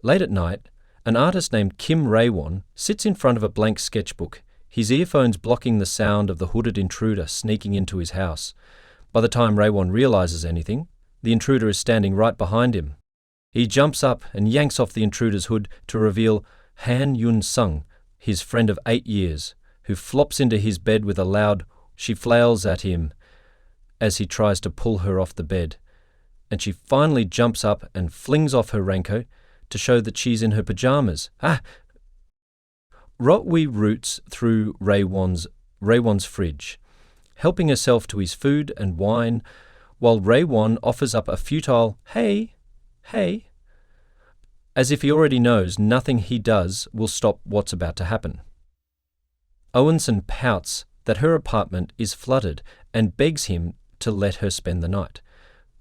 Late at night, an artist named Kim Raewon sits in front of a blank sketchbook, his earphones blocking the sound of the hooded intruder sneaking into his house. By the time Raewon realizes anything, the intruder is standing right behind him. He jumps up and yanks off the intruder's hood to reveal Han Yun-sung, his friend of 8 years, who flops into his bed with a loud "she flails" at him as he tries to pull her off the bed. And she finally jumps up and flings off her raincoat to show that she's in her pajamas. Rotwi roots through Raewon's fridge, helping herself to his food and wine, while Raewon offers up a futile "hey, hey," as if he already knows nothing he does will stop what's about to happen. Owenson pouts that her apartment is flooded and begs him to let her spend the night.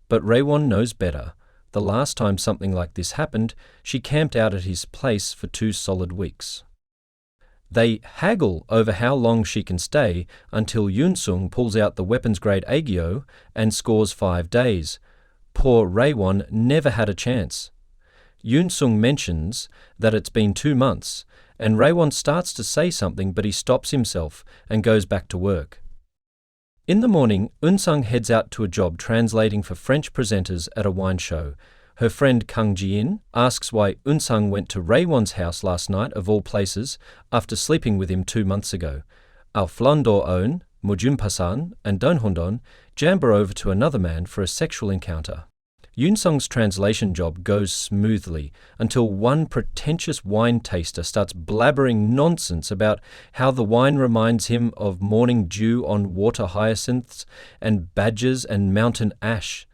But Raewon knows better. The last time something like this happened, she camped out at his place for 2 solid weeks. They haggle over how long she can stay until Yoon-sung pulls out the weapons-grade Aegyo and scores 5 days. Poor Raewon never had a chance. Yoon-sung mentions that it's been 2 months, and Raewon starts to say something, but he stops himself and goes back to work. In the morning, Eun-sung heads out to a job translating for French presenters at a wine show. Her friend Kang Ji-in asks why Eun-sung went to Raewon's house last night, of all places, after sleeping with him 2 months ago. Al-Flandor-oen, Mojun-pasan, and Don-hondon jamber over to another man for a sexual encounter. Yoon-sung's translation job goes smoothly until one pretentious wine taster starts blabbering nonsense about how the wine reminds him of morning dew on water hyacinths and badgers and mountain ash.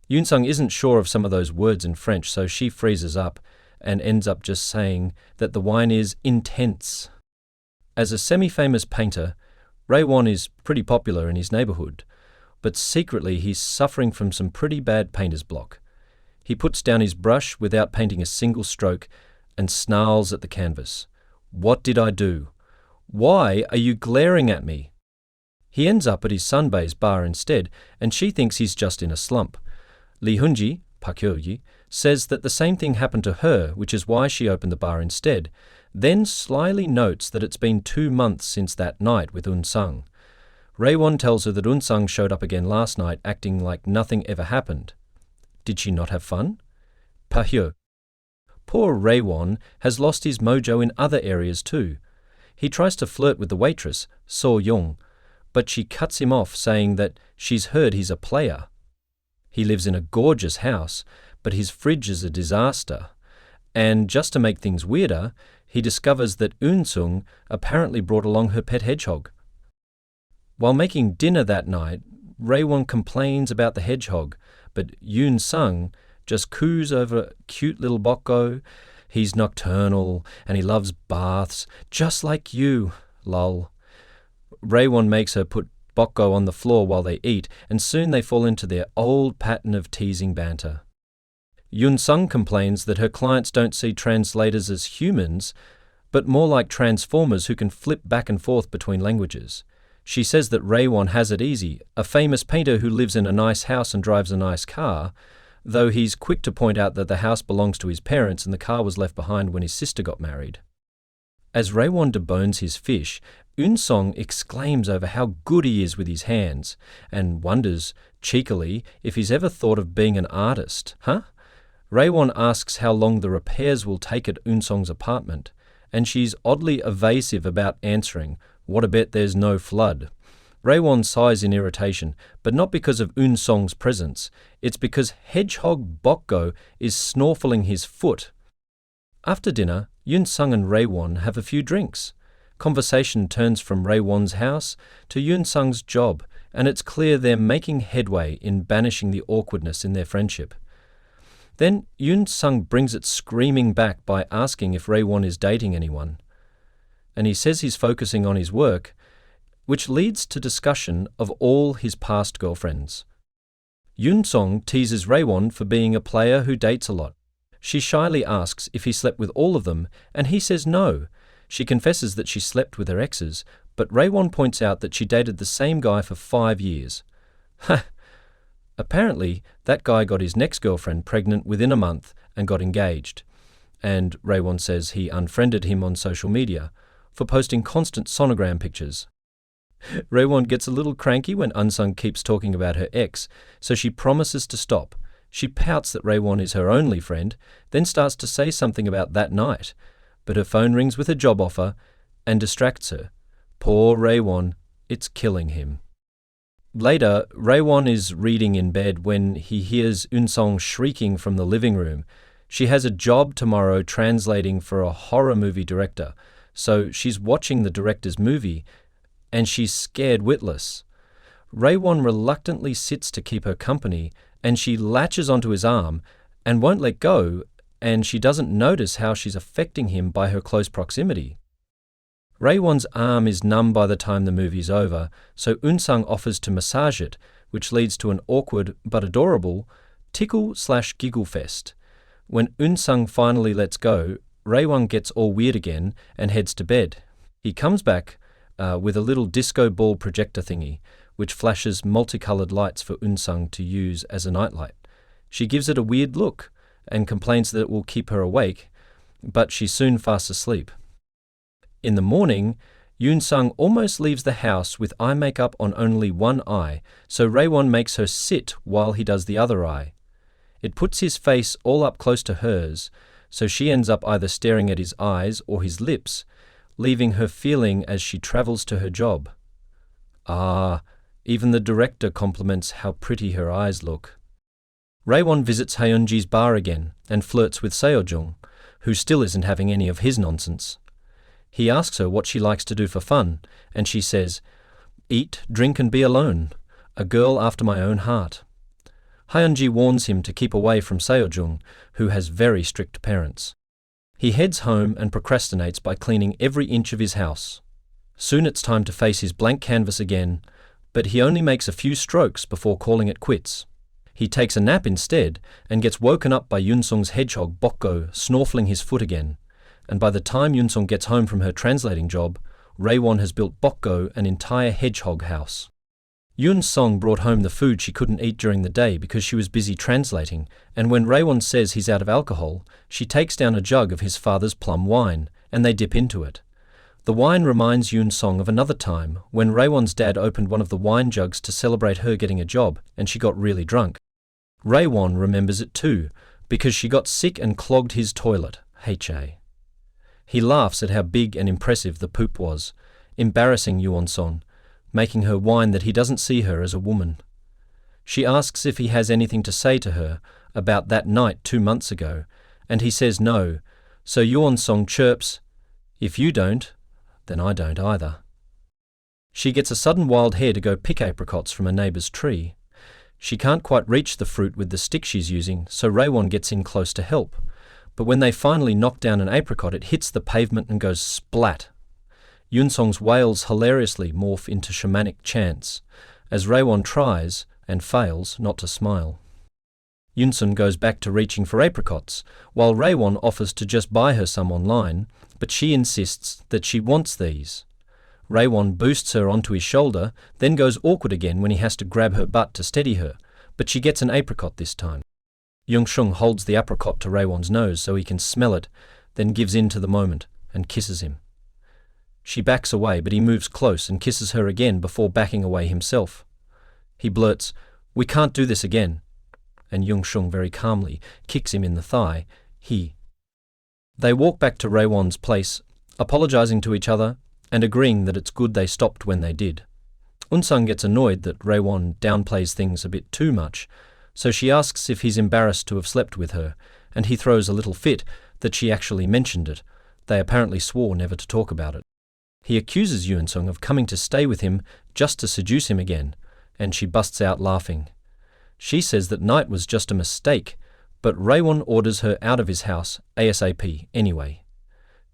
Yoon-sung isn't sure of some of those words in French, so she freezes up and ends up just saying that the wine is intense. As a semi-famous painter, Raewon is pretty popular in his neighborhood, but secretly he's suffering from some pretty bad painter's block. He puts down his brush without painting a single stroke and snarls at the canvas. "What did I do? Why are you glaring at me?" He ends up at his sunbae's bar instead, and she thinks he's just in a slump. Lee Hunji, Park Hyo-ji, says that the same thing happened to her, which is why she opened the bar instead, then slyly notes that it's been 2 months since that night with Eun-sung. Raewon tells her that Eun-sung showed up again last night acting like nothing ever happened. Did she not have fun? Pahyo. Poor Raewon has lost his mojo in other areas too. He tries to flirt with the waitress, So-young, but she cuts him off saying that she's heard he's a player. He lives in a gorgeous house, but his fridge is a disaster. And just to make things weirder, he discovers that Eun-sung apparently brought along her pet hedgehog. While making dinner that night, Raewon complains about the hedgehog, but Yoon-sung just coos over cute little Bokgo. He's nocturnal and he loves baths, just like you, lol. Raewon makes her put Bokgo on the floor while they eat, and soon they fall into their old pattern of teasing banter. Yoon-sung complains that her clients don't see translators as humans, but more like transformers who can flip back and forth between languages. She says that Raewon has it easy, a famous painter who lives in a nice house and drives a nice car, though he's quick to point out that the house belongs to his parents and the car was left behind when his sister got married. As Raewon debones his fish, Eun-sung exclaims over how good he is with his hands, and wonders, cheekily, if he's ever thought of being an artist. Raewon asks how long the repairs will take at Eun-sung's apartment, and she's oddly evasive about answering, "What a bet there's no flood." Raewon sighs in irritation, but not because of Eun-sung's presence. It's because Hedgehog Bokgo is snorkeling his foot. After dinner, Yoon-sung and Raewon have a few drinks. Conversation turns from Raewon's house to Yoon-sung's job, and it's clear they're making headway in banishing the awkwardness in their friendship. Then Yoon-sung brings it screaming back by asking if Raewon is dating anyone. And he says he's focusing on his work, which leads to discussion of all his past girlfriends. Yoon-sung teases Raewon for being a player who dates a lot. She shyly asks if he slept with all of them, and he says no. She confesses that she slept with her exes, but Raewon points out that she dated the same guy for 5 years. Apparently, that guy got his next girlfriend pregnant within a month and got engaged. and Raewon says he unfriended him on social media for posting constant sonogram pictures. Raewon gets a little cranky when Unsung keeps talking about her ex, so she promises to stop. She pouts that Raewon is her only friend, then starts to say something about that night, but her phone rings with a job offer and distracts her. Poor Raewon, it's killing him. Later, Raewon is reading in bed when he hears Unsung shrieking from the living room. She has a job tomorrow translating for a horror movie director, so she's watching the director's movie, and she's scared witless. Raewon reluctantly sits to keep her company, and she latches onto his arm and won't let go, and she doesn't notice how she's affecting him by her close proximity. Raewon's arm is numb by the time the movie's over, so Unsung offers to massage it, which leads to an awkward but adorable tickle/giggle fest. When Unsung finally lets go, Raewon gets all weird again and heads to bed. He comes back with a little disco ball projector thingy, which flashes multicolored lights for Unsung to use as a nightlight. She gives it a weird look and complains that it will keep her awake, but she's soon fast asleep. In the morning, Unsung almost leaves the house with eye makeup on only one eye, so Raewon makes her sit while he does the other eye. It puts his face all up close to hers, so she ends up either staring at his eyes or his lips, leaving her feeling as she travels to her job. Even the director compliments how pretty her eyes look. Raewon visits Hyunji's bar again and flirts with Seojung, who still isn't having any of his nonsense. He asks her what she likes to do for fun, and she says, "Eat, drink and be alone. A girl after my own heart." Hyunji warns him to keep away from Seojung, who has very strict parents. He heads home and procrastinates by cleaning every inch of his house. Soon it's time to face his blank canvas again, but he only makes a few strokes before calling it quits. He takes a nap instead and gets woken up by Unsung's hedgehog Bokko snorkeling his foot again, and by the time Unsung gets home from her translating job, Raewon has built Bokko an entire hedgehog house. Unsung brought home the food she couldn't eat during the day because she was busy translating, and when Raewon says he's out of alcohol, she takes down a jug of his father's plum wine, and they dip into it. The wine reminds Unsung of another time when Raewon's dad opened one of the wine jugs to celebrate her getting a job, and she got really drunk. Raewon remembers it too, because she got sick and clogged his toilet, HA. He laughs at how big and impressive the poop was, embarrassing Unsung, making her whine that he doesn't see her as a woman. She asks if he has anything to say to her about that night 2 months ago, and he says no, so Unsung chirps, "If you don't, then I don't either." She gets a sudden wild hair to go pick apricots from a neighbour's tree. She can't quite reach the fruit with the stick she's using, so Raewon gets in close to help. But when they finally knock down an apricot, it hits the pavement and goes splat. Unsung's wails hilariously morph into shamanic chants, as Raewon tries, and fails, not to smile. Unsung goes back to reaching for apricots, while Raewon offers to just buy her some online, but she insists that she wants these. Raewon boosts her onto his shoulder, then goes awkward again when he has to grab her butt to steady her, but she gets an apricot this time. Unsung holds the apricot to Raewon's nose so he can smell it, then gives in to the moment and kisses him. She backs away, but he moves close and kisses her again before backing away himself. He blurts, "We can't do this again," and Unsung very calmly kicks him in the thigh. They walk back to Raewon's place, apologizing to each other and agreeing that it's good they stopped when they did. Unsung gets annoyed that Raewon downplays things a bit too much, so she asks if he's embarrassed to have slept with her, and he throws a little fit that she actually mentioned it. They apparently swore never to talk about it. He accuses Unsung of coming to stay with him just to seduce him again, and she busts out laughing. She says that night was just a mistake, but Raewon orders her out of his house ASAP anyway.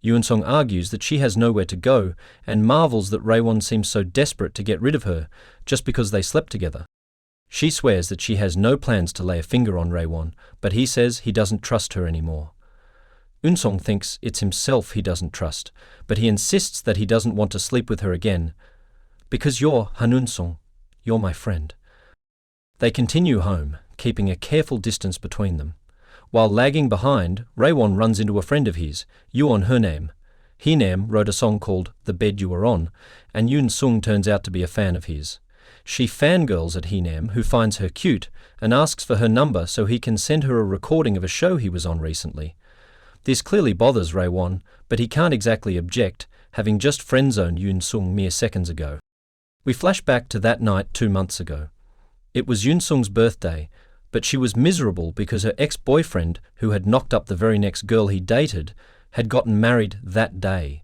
Unsung argues that she has nowhere to go and marvels that Raewon seems so desperate to get rid of her just because they slept together. She swears that she has no plans to lay a finger on Raewon, but he says he doesn't trust her anymore. Unsung thinks it's himself he doesn't trust, but he insists that he doesn't want to sleep with her again. "Because you're Unsung, you're my friend." They continue home, keeping a careful distance between them. While lagging behind, Raewon runs into a friend of his, Yoon Hurnam. Heenam wrote a song called The Bed You Were On, and Yoon Sung turns out to be a fan of his. She fangirls at Heenam, who finds her cute, and asks for her number so he can send her a recording of a show he was on recently. This clearly bothers Raewon, but he can't exactly object, having just friend-zoned Yoon Sung mere seconds ago. We flash back to that night 2 months ago. It was Yoon Sung's birthday, but she was miserable because her ex-boyfriend, who had knocked up the very next girl he dated, had gotten married that day.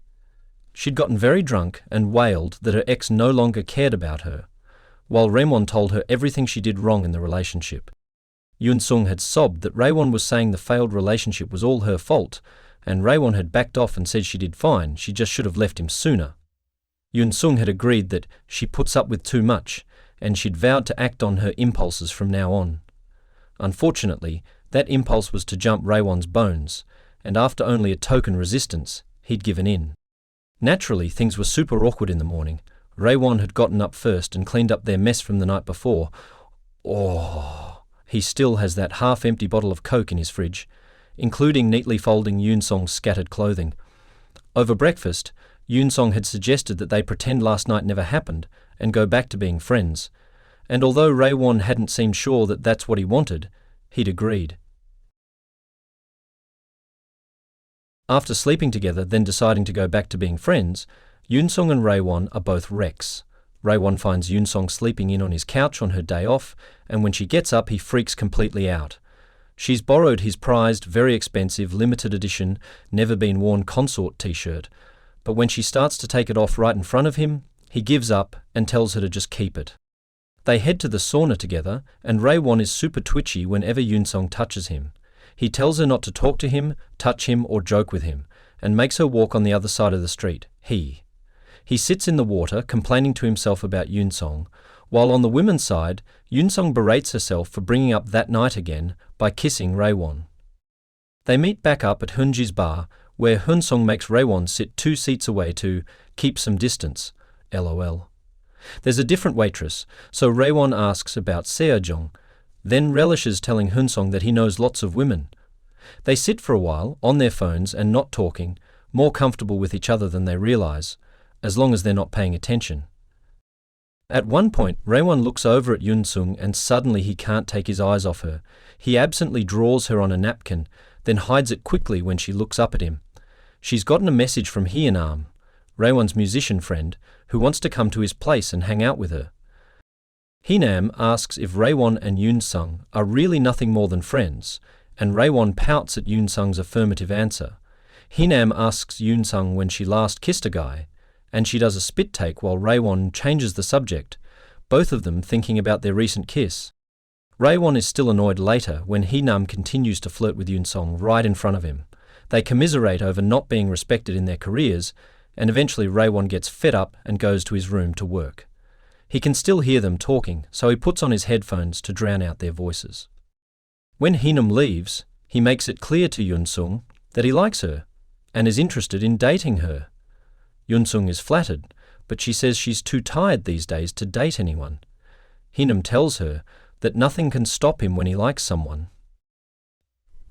She'd gotten very drunk and wailed that her ex no longer cared about her, while Raewon told her everything she did wrong in the relationship. Yoon Sung had sobbed that Raewon was saying the failed relationship was all her fault, and Raewon had backed off and said she did fine, she just should have left him sooner. Yoon Sung had agreed that she puts up with too much, and she'd vowed to act on her impulses from now on. Unfortunately, that impulse was to jump Raewon's bones, and after only a token resistance, he'd given in. Naturally, things were super awkward in the morning. Raewon had gotten up first and cleaned up their mess from the night before. He still has that half-empty bottle of Coke in his fridge, including neatly folding Yoon Sung's scattered clothing. Over breakfast, Yoon Sung had suggested that they pretend last night never happened and go back to being friends, and although Raewon hadn't seemed sure that that's what he wanted, he'd agreed. After sleeping together, then deciding to go back to being friends, Yoon Sung and Raewon are both wrecks. Raewon finds Yoon Sung sleeping in on his couch on her day off, and when she gets up, he freaks completely out. She's borrowed his prized, very expensive, limited edition, never-been-worn consort t-shirt, but when she starts to take it off right in front of him, he gives up and tells her to just keep it. They head to the sauna together, and Raewon is super twitchy whenever Yoon Sung touches him. He tells her not to talk to him, touch him, or joke with him, and makes her walk on the other side of the street. He sits in the water, complaining to himself about Yoon Sung, while on the women's side, Yoon Sung berates herself for bringing up that night again by kissing Raewon. They meet back up at Hunji's bar, where Hyun Sung makes Raewon sit 2 seats away to keep some distance, LOL. There's a different waitress, so Raewon asks about Seojong, then relishes telling Hyun Sung that he knows lots of women. They sit for a while, on their phones and not talking, more comfortable with each other than they realize, as long as they're not paying attention. At one point, Raewon looks over at Yoon Sung and suddenly he can't take his eyes off her. He absently draws her on a napkin, then hides it quickly when she looks up at him. She's gotten a message from Hyunam, Raewon's musician friend, who wants to come to his place and hang out with her. Hyunam asks if Raewon and Yoon Sung are really nothing more than friends, and Raewon pouts at Yoon Sung's affirmative answer. Hyunam asks Yoon Sung when she last kissed a guy, and she does a spit take while Raewon changes the subject, both of them thinking about their recent kiss. Raewon is still annoyed later when Hyunam continues to flirt with Yoon Sung right in front of him. They commiserate over not being respected in their careers, and eventually Raewon gets fed up and goes to his room to work. He can still hear them talking, so he puts on his headphones to drown out their voices. When Hyunam leaves, he makes it clear to Yoon Sung that he likes her and is interested in dating her. Yoon Sung is flattered, but she says she's too tired these days to date anyone. Hyunam tells her that nothing can stop him when he likes someone.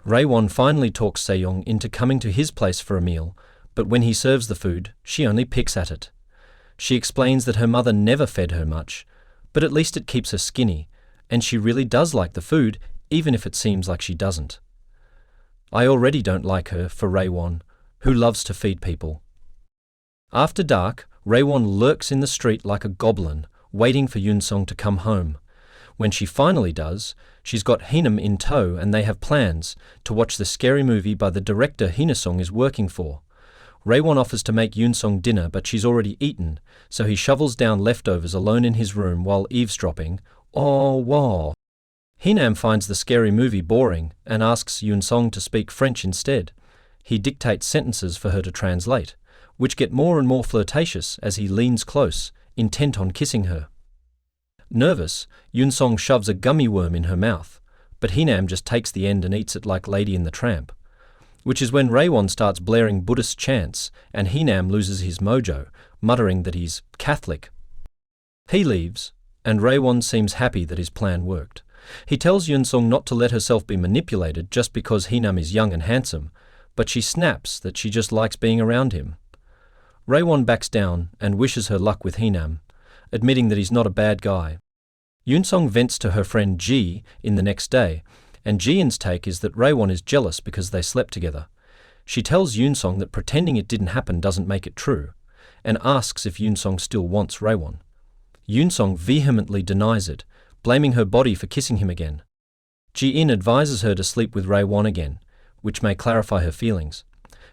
Raewon finally talks Sejong into coming to his place for a meal, but when he serves the food, she only picks at it. She explains that her mother never fed her much, but at least it keeps her skinny, and she really does like the food, even if it seems like she doesn't. I already don't like her for Raewon, who loves to feed people. After dark, Raewon lurks in the street like a goblin, waiting for Yoon Sung to come home. When she finally does, she's got Hyunam in tow and they have plans to watch the scary movie by the director Hyun Sung is working for. Raewon offers to make Yoon Sung dinner, but she's already eaten, so he shovels down leftovers alone in his room while eavesdropping. Oh, wow. Hyunam finds the scary movie boring and asks Yoon Sung to speak French instead. He dictates sentences for her to translate, which get more and more flirtatious as he leans close, intent on kissing her. Nervous, Yoon Sung shoves a gummy worm in her mouth, but Hyunam just takes the end and eats it like Lady in the Tramp. Which is when Raewon starts blaring Buddhist chants and Hyunam loses his mojo, muttering that he's Catholic. He leaves, and Raewon seems happy that his plan worked. He tells Yoon-sung not to let herself be manipulated just because Hee-nam is young and handsome, but she snaps that she just likes being around him. Raewon backs down and wishes her luck with Hee-nam, admitting that he's not a bad guy. Yoon-sung vents to her friend Ji in the next day, and Ji-in's take is that Raewon is jealous because they slept together. She tells Yoon-sung that pretending it didn't happen doesn't make it true, and asks if Yoon-sung still wants Raewon. Yoon-sung vehemently denies it, blaming her body for kissing him again. Ji-in advises her to sleep with Raewon again, which may clarify her feelings.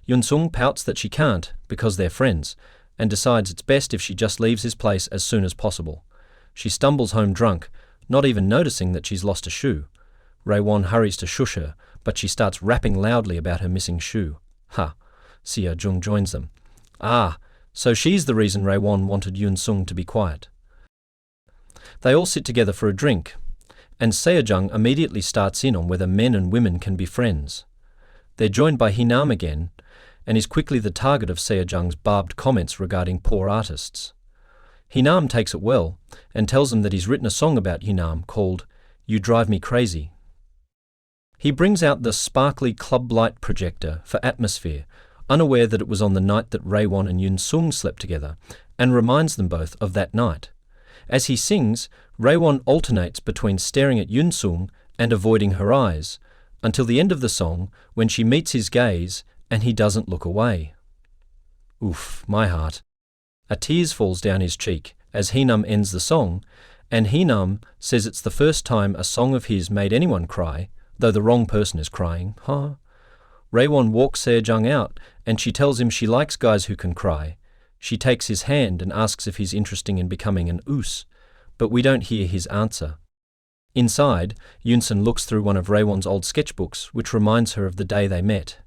Yoon-sung pouts that she can't because they're friends, and decides it's best if she just leaves his place as soon as possible. She stumbles home drunk, not even noticing that she's lost a shoe. Raewon hurries to shush her, but she starts rapping loudly about her missing shoe. Ha! Seo-jung joins them. Ah, so she's the reason Raewon wanted Yoon-sung to be quiet. They all sit together for a drink, and Seo-jung immediately starts in on whether men and women can be friends. They're joined by Hee-nam again, and is quickly the target of Seo-jung's barbed comments regarding poor artists. Hee-nam takes it well, and tells him that he's written a song about Hee-nam called You Drive Me Crazy. He brings out the sparkly club light projector for atmosphere, unaware that it was on the night that Raewon and Yoon-sung slept together, and reminds them both of that night. As he sings, Raewon alternates between staring at Yoon-sung and avoiding her eyes, until the end of the song, when she meets his gaze and he doesn't look away. Oof, my heart. A tear falls down his cheek as Hee-nam ends the song, and Hee-nam says it's the first time a song of his made anyone cry, though the wrong person is crying. Huh? Raewon walks Seo-jung out, and she tells him she likes guys who can cry. She takes his hand and asks if he's interested in becoming an oos, but we don't hear his answer. Inside, Yoon-sung looks through one of Raewon's old sketchbooks, which reminds her of the day they met.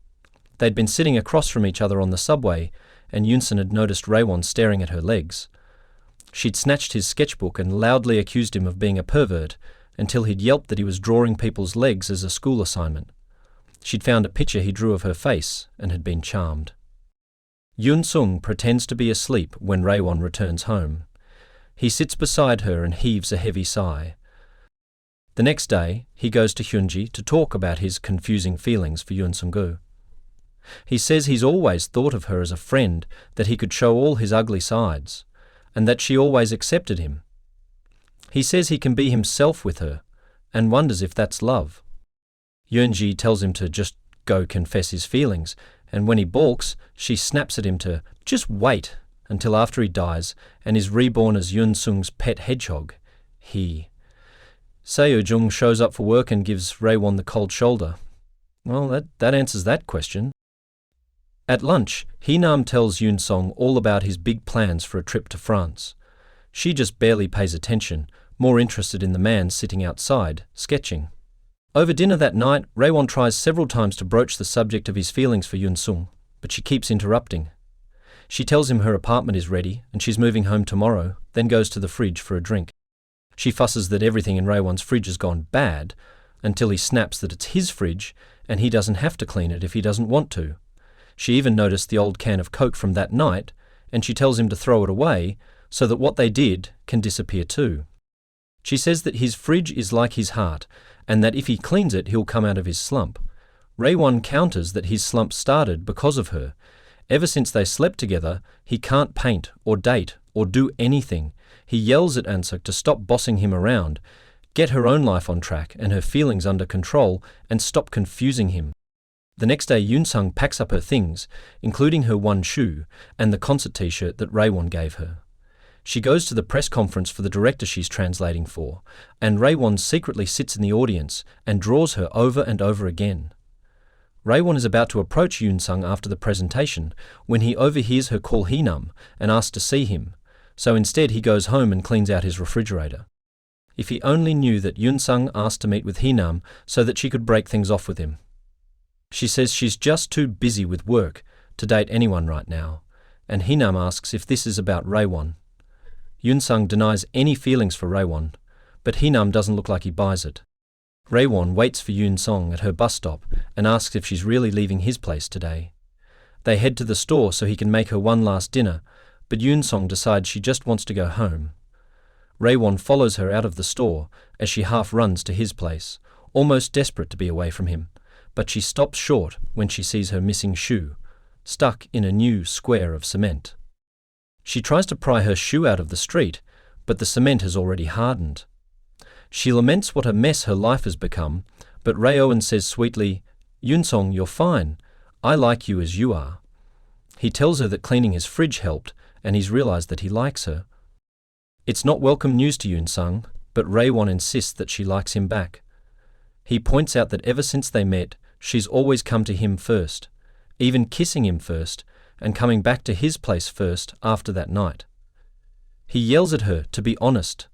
They'd been sitting across from each other on the subway, and Yoon-sung had noticed Raewon staring at her legs. She'd snatched his sketchbook and loudly accused him of being a pervert, until he'd yelped that he was drawing people's legs as a school assignment. She'd found a picture he drew of her face and had been charmed. Yoon-sung pretends to be asleep when Raewon returns home. He sits beside her and heaves a heavy sigh. The next day, he goes to Hyunji to talk about his confusing feelings for Yoon-sung-gu. He says he's always thought of her as a friend, that he could show all his ugly sides, and that she always accepted him. He says he can be himself with her, and wonders if that's love. Hyunji tells him to just go confess his feelings, and when he balks, she snaps at him to just wait until after he dies and is reborn as Yoon-sung's pet hedgehog. Seo-jung shows up for work and gives Raewon the cold shoulder. Well, that answers that question. At lunch, Hee-nam tells Yoon-sung all about his big plans for a trip to France. She just barely pays attention, more interested in the man sitting outside, sketching. Over dinner that night, Raewon tries several times to broach the subject of his feelings for Yoon-sung, but she keeps interrupting. She tells him her apartment is ready and she's moving home tomorrow, then goes to the fridge for a drink. She fusses that everything in Raewon's fridge has gone bad, until he snaps that it's his fridge and he doesn't have to clean it if he doesn't want to. She even noticed the old can of Coke from that night, and she tells him to throw it away so that what they did can disappear too. She says that his fridge is like his heart, and that if he cleans it, he'll come out of his slump. Raewon counters that his slump started because of her. Ever since they slept together, he can't paint or date or do anything. He yells at Ansuk to stop bossing him around, get her own life on track and her feelings under control, and stop confusing him. The next day, Yoon-sung packs up her things, including her one shoe and the concert t-shirt that Raewon gave her. She goes to the press conference for the director she's translating for, and Raewon secretly sits in the audience and draws her over and over again. Raewon is about to approach Yoon-sung after the presentation when he overhears her call Hee-nam and asks to see him, so instead he goes home and cleans out his refrigerator. If he only knew that Yoon-sung asked to meet with Hee-nam so that she could break things off with him. She says she's just too busy with work to date anyone right now, and Hee-nam asks if this is about Raewon. Yoon-sung denies any feelings for Raewon, but Hee-nam doesn't look like he buys it. Raewon waits for Yoon-sung at her bus stop and asks if she's really leaving his place today. They head to the store so he can make her one last dinner, but Yoon-sung decides she just wants to go home. Raewon follows her out of the store as she half runs to his place, almost desperate to be away from him, but she stops short when she sees her missing shoe, stuck in a new square of cement. She tries to pry her shoe out of the street, but the cement has already hardened. She laments what a mess her life has become, but Raewon says sweetly, "Yunsong, you're fine. I like you as you are." He tells her that cleaning his fridge helped, and he's realized that he likes her. It's not welcome news to Yunsung, but Raewon insists that she likes him back. He points out that ever since they met, she's always come to him first, even kissing him first, and coming back to his place first after that night. He yells at her to be honest,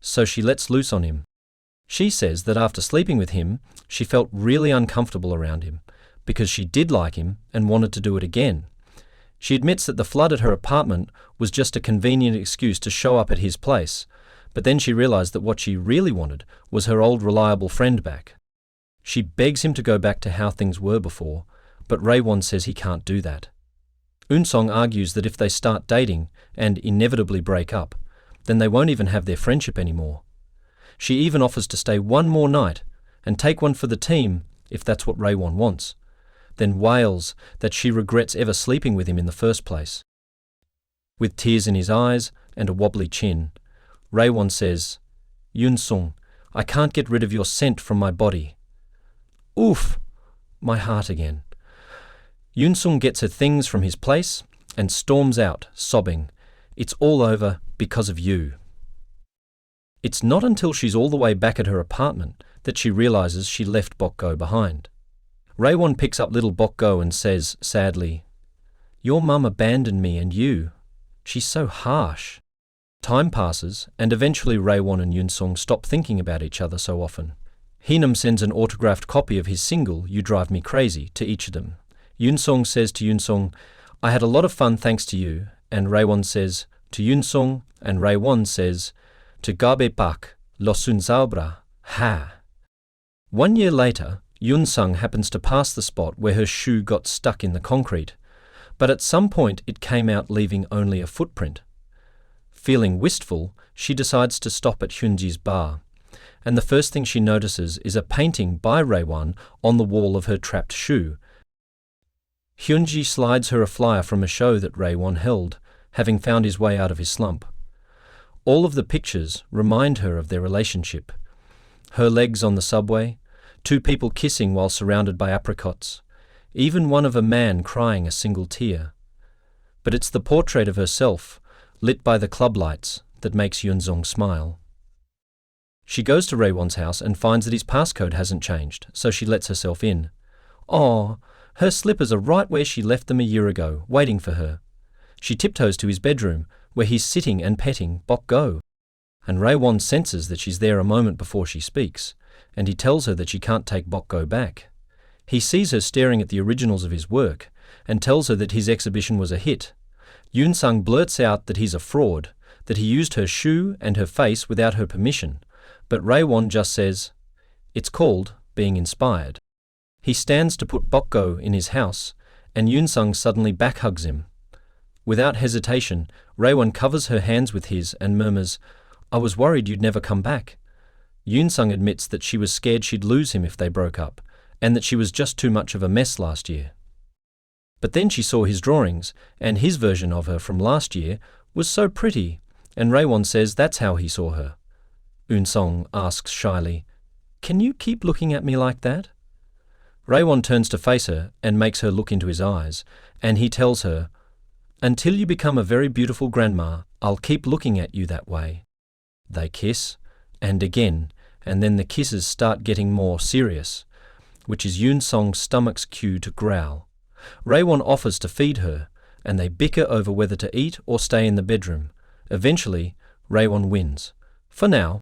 so she lets loose on him. She says that after sleeping with him, she felt really uncomfortable around him, because she did like him and wanted to do it again. She admits that the flood at her apartment was just a convenient excuse to show up at his place, but then she realized that what she really wanted was her old reliable friend back. She begs him to go back to how things were before, but Raewon says he can't do that. Eun-song argues that if they start dating and inevitably break up, then they won't even have their friendship anymore. She even offers to stay one more night and take one for the team if that's what Raewon wants, then wails that she regrets ever sleeping with him in the first place. With tears in his eyes and a wobbly chin, Raewon says, "Yunsung, I can't get rid of your scent from my body." Oof! My heart again. Yunsung gets her things from his place and storms out, sobbing, "It's all over because of you." It's not until she's all the way back at her apartment that she realizes she left Bok-go behind. Raewon picks up little Bok-go and says, sadly, "Your mum abandoned me and you. She's so harsh." Time passes, and eventually Raewon and Yunsung stop thinking about each other so often. Heenam sends an autographed copy of his single, "You Drive Me Crazy," to each of them. Yunsung says to Yunsung, "I had a lot of fun thanks to you," and Raewon says to Yunsung, and Raewon says to Gabe Pak, "Losun Zaubra, ha." 1 year later, Yunsung happens to pass the spot where her shoe got stuck in the concrete, but at some point it came out leaving only a footprint. Feeling wistful, she decides to stop at Hyunji's bar, and the first thing she notices is a painting by Raewon on the wall of her trapped shoe. Hyunji slides her a flyer from a show that Raewon held, having found his way out of his slump. All of the pictures remind her of their relationship. Her legs on the subway, 2 people kissing while surrounded by apricots, even one of a man crying a single tear. But it's the portrait of herself, lit by the club lights, that makes Yunsung smile. She goes to Raewon's house and finds that his passcode hasn't changed, so she lets herself in. Oh, her slippers are right where she left them a year ago, waiting for her. She tiptoes to his bedroom, where he's sitting and petting Bok-go. And Raewon senses that she's there a moment before she speaks, and he tells her that she can't take Bok-go back. He sees her staring at the originals of his work, and tells her that his exhibition was a hit. Yunsung blurts out that he's a fraud, that he used her shoe and her face without her permission, but Raewon just says, "It's called being inspired." He stands to put Bok-go in his house, and Yunsung suddenly backhugs him. Without hesitation, Raewon covers her hands with his and murmurs, "I was worried you'd never come back." Yunsung admits that she was scared she'd lose him if they broke up, and that she was just too much of a mess last year. But then she saw his drawings, and his version of her from last year was so pretty, and Raewon says that's how he saw her. Eun-song asks shyly, "Can you keep looking at me like that?" Raewon turns to face her and makes her look into his eyes, and he tells her, "Until you become a very beautiful grandma, I'll keep looking at you that way." They kiss, and again, and then the kisses start getting more serious, which is Yunsong's stomach's cue to growl. Raewon offers to feed her, and they bicker over whether to eat or stay in the bedroom. Eventually, Raewon wins. For now.